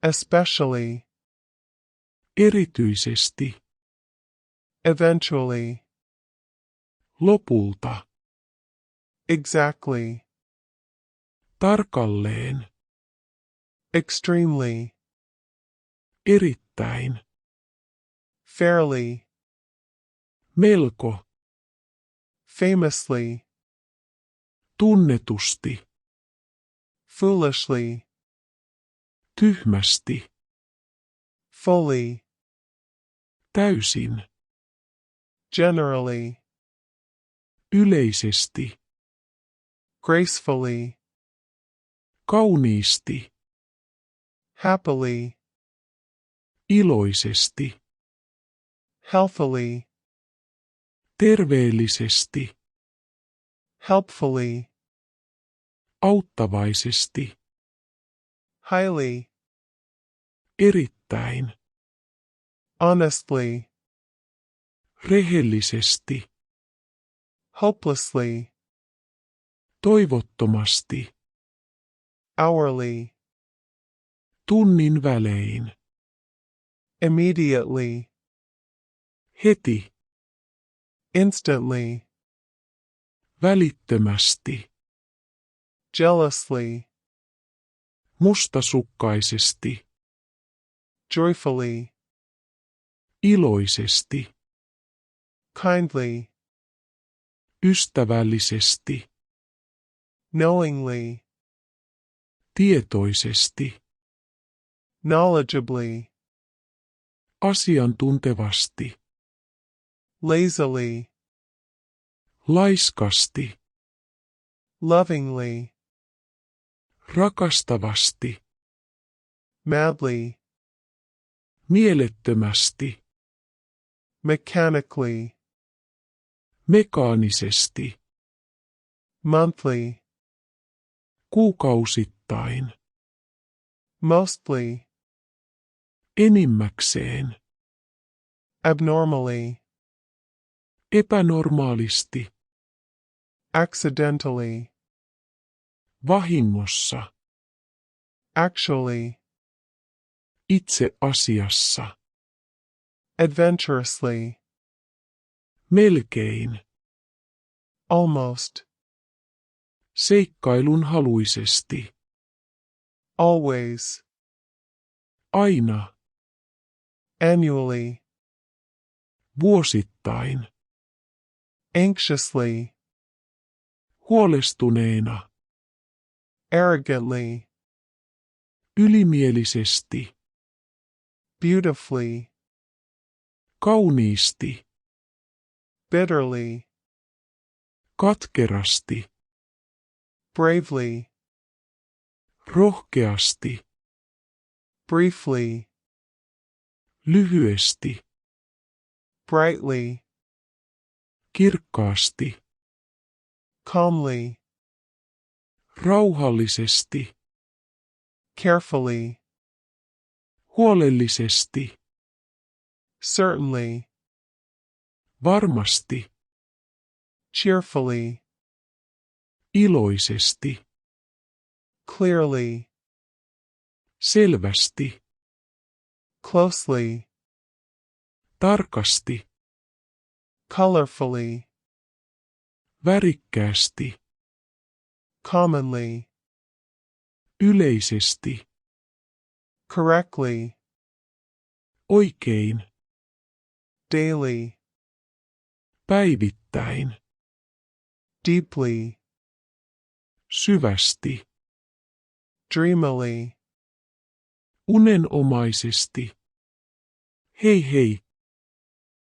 especially, erityisesti, eventually, lopulta, exactly, tarkalleen, extremely, erittäin, fairly, melko, famously, tunnetusti, foolishly, tyhmästi, fully, täysin, generally, yleisesti, gracefully, kauniisti, happily, iloisesti, healthily, terveellisesti, helpfully, auttavaisesti, highly, erittäin, honestly, rehellisesti, hopelessly, toivottomasti, hourly, tunnin välein, immediately, heti, instantly, välittömästi, jealously, mustasukkaisesti, joyfully, iloisesti, kindly, ystävällisesti, knowingly, tietoisesti, knowledgeably, asiantuntevasti, lazily, laiskasti, lovingly, rakastavasti, madly, mielettömästi, mechanically, mekaanisesti, monthly, kuukausittain, mostly, enimmäkseen, abnormally, epänormaalisti, accidentally, vahingossa, actually, itse asiassa, adventurously, melkein, almost, seikkailun haluisesti, always, aina, annually, vuosittain, anxiously, huolestuneena, arrogantly, ylimielisesti, beautifully, kauniisti, bitterly, katkerasti, bravely, rohkeasti, briefly, lyhyesti, brightly, kirkkaasti, calmly, rauhallisesti, carefully, huolellisesti, certainly, varmasti, cheerfully, iloisesti, clearly, selvästi, closely, tarkasti, colorfully, värikkäästi, commonly, yleisesti, correctly, oikein, daily, päivittäin, deeply, syvästi, dreamily, unenomaisesti. Hei hei,